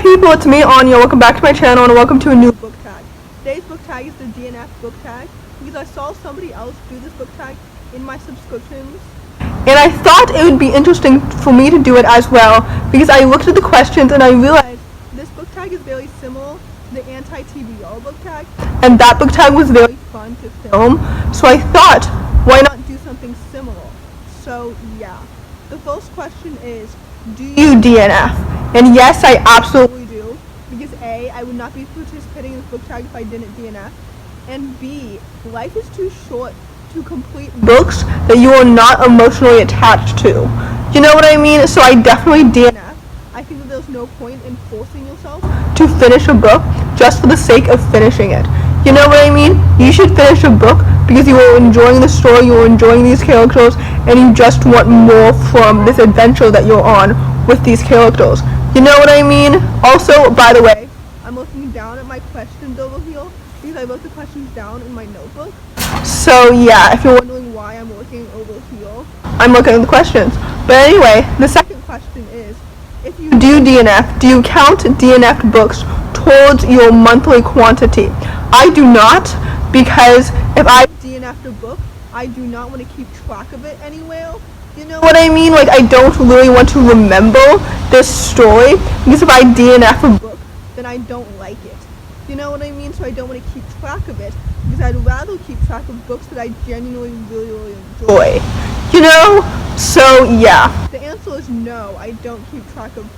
people, it's me, Anja. Welcome back to my channel and welcome to a new book tag. Today's book tag is the DNF Book Tag because I saw somebody else do this book tag in my subscriptions. And I thought it would be interesting for me to do it as well because I looked at the questions and I realized this book tag is very similar to the anti-TBR book tag. And that book tag was very fun to film. So I thought, why not do something similar? So yeah, the first question is, do you DNF? And yes, I absolutely do, because A, I would not be participating in this book tag if I didn't DNF, and B, life is too short to complete books that you are not emotionally attached to. You know what I mean? So I definitely DNF. I think that there's no point in forcing yourself to finish a book just for the sake of finishing it. You know what I mean? You should finish a book because you are enjoying the story, you are enjoying these characters, and you just want more from this adventure that you're on with these characters. You know what I mean? Also, by the way, I'm looking down at my questions over here because I wrote the questions down in my notebook. So yeah, if you're wondering why I'm looking over here, I'm looking at the questions. But anyway, the second question is, if you do DNF, do you count DNFed books towards your monthly quantity? I do not, because if I DNFed a book, I do not want to keep track of it anywhere. You know what I mean? Like, I don't really want to remember this story, because if I DNF a book, then I don't like it. You know what I mean? So I don't want to keep track of it, because I'd rather keep track of books that I genuinely really enjoy. You know? So yeah. The answer is no, I don't keep track of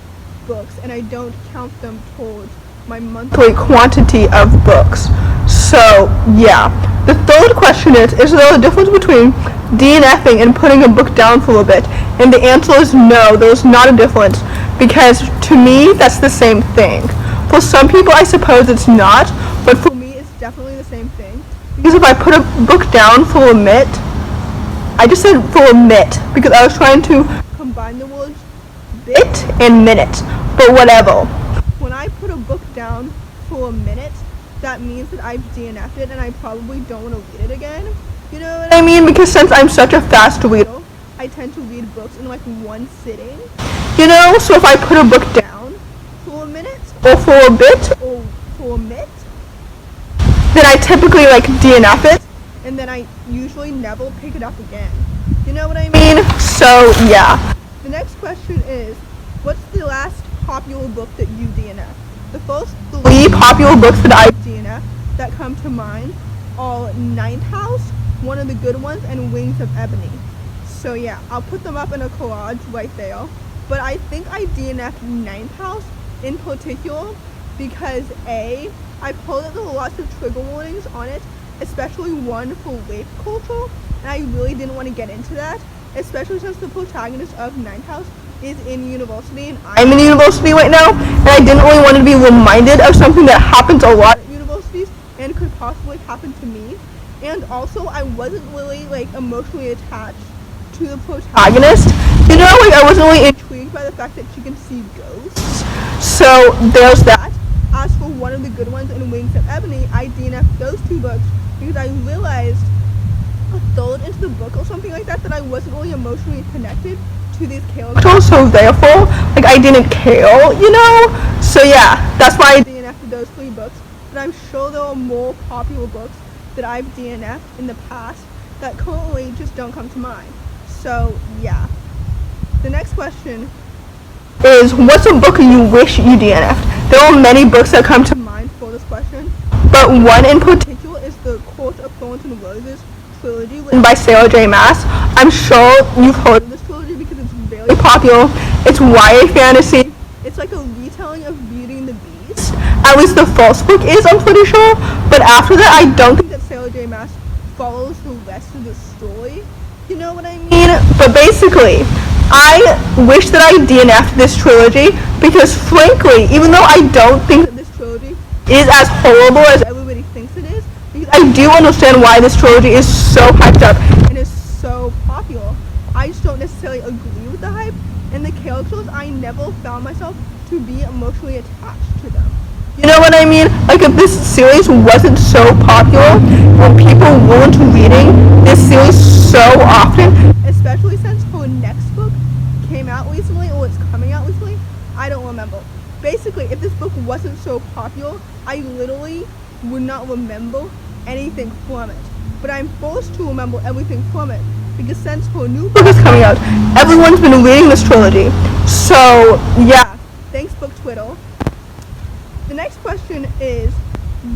books, and I don't count them towards my monthly quantity of books. So yeah. The third question is there a difference between DNFing and putting a book down for a bit? And the answer is no, there's not a difference, because to me that's the same thing. For some people I suppose it's not, but for me it's definitely the same thing. Because if I put a book down for a minute, I just said for a minute because I was trying to combine the words bit and minute, but whatever. When I put a book down for a minute, that means that I've DNF'd it and I probably don't want to read it again. You know what I mean? Because since I'm such a fast reader, I tend to read books in like one sitting. You know, so if I put a book down for a minute, or for a bit, or for a minute, then I typically like DNF it, and then I usually never pick it up again. You know what I mean? So yeah. The next question is, what's the last popular book that you DNF? The first 3 popular books that I've DNF'd that come to mind are Ninth House, One of the Good Ones, and Wings of Ebony. So yeah, I'll put them up in a collage right there. But I think I DNF'd Ninth House in particular because A, I've heard that there are lots of trigger warnings on it, especially one for rape culture, and I really didn't want to get into that, especially since the protagonist of Ninth House is in university and I'm in university right now, and I didn't really want to be reminded of something that happens a lot at universities and could possibly happen to me. And also I wasn't really like emotionally attached to the protagonist. You know, like I wasn't really intrigued by the fact that she can see ghosts. So there's that. As for One of the Good Ones and Wings of Ebony, I DNF'd those 2 books because I realized a third into the book or something like that I wasn't really emotionally connected to these characters, so therefore like I didn't care, you know. So yeah, that's why I DNF'd those 3 books, but I'm sure there are more popular books that I've DNF'd in the past that currently just don't come to mind. So yeah. The next question is, what's a book you wish you DNF'd? There are many books that come to mind for this question, but one in particular is the Court of Thorns and Roses trilogy written by Sarah J. Maas. I'm sure you've heard of this trilogy because it's very popular. It's YA fantasy. It's like a retelling of Beauty and the Beast. At least the first book is, I'm pretty sure. But after that, I don't think that Sarah J. Maas follows the rest of the story. You know what I mean? But basically, I wish that I DNF'd this trilogy because frankly, even though I don't think that this trilogy is as horrible as everybody thinks it is, because I do understand why this trilogy is so hyped up and is so popular, I just don't necessarily agree with the hype, and the characters, I never found myself to be emotionally attached to them. You know what I mean? Like if this series wasn't so popular and people weren't reading this series so often, especially since her next book came out recently, or it's coming out recently, I don't remember. Basically, if this book wasn't so popular, I literally would not remember anything from it. But I'm forced to remember everything from it, because since her new book is coming out, everyone's been reading this trilogy. So, yeah. Thanks, Book Twitter. The next question is,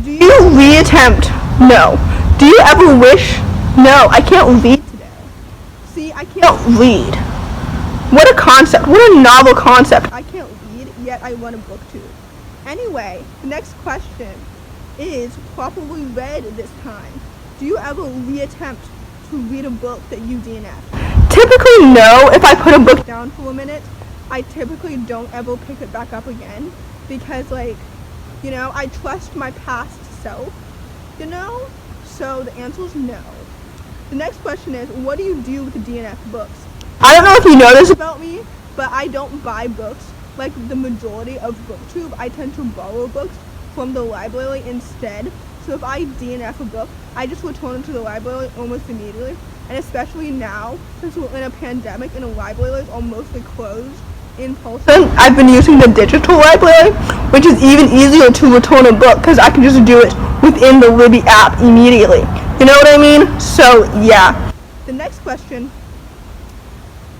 do you reattempt? No. Do you ever wish? No, I can't read today. See, I can't read. What a concept. What a novel concept. I can't read, yet I want a booktube. Anyway, the next question is properly read this time. Do you ever reattempt to read a book that you DNF? Typically, no. If I put a book down for a minute, I typically don't ever pick it back up again, because, like, you know, I trust my past self, you know? So the answer is no. The next question is, what do you do with the DNF books? I don't know if you know this about me, but I don't buy books like the majority of BookTube. I tend to borrow books from the library instead. So if I DNF a book, I just return it to the library almost immediately. And especially now, since we're in a pandemic and the libraries are mostly closed in person, I've been using the digital library, which is even easier to return a book because I can just do it within the Libby app immediately. You know what I mean? So yeah. The next question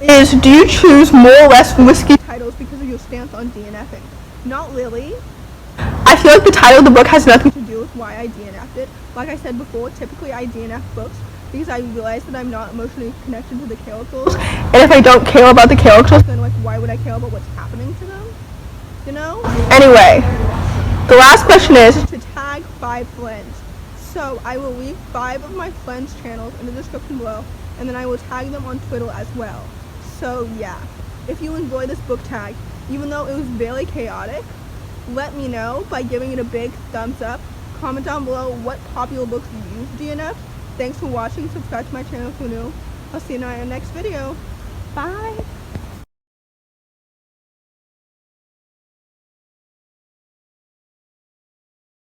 is, do you choose more or less risky titles because of your stance on DNFing? Not really. I feel like the title of the book has nothing to do with why I DNF'd it. Like I said before, typically I DNF books because I realize that I'm not emotionally connected to the characters. And if I don't care about the characters, then like why would I care about what's happening to them? You know? Anyway, the last question is to tag 5 friends. So I will leave 5 of my friends' channels in the description below, and then I will tag them on Twitter as well. So yeah, if you enjoy this book tag, even though it was very chaotic, let me know by giving it a big thumbs up. Comment down below what popular books you've DNF'd. Thanks for watching. Subscribe to my channel if you're new. I'll see you in our next video. Bye!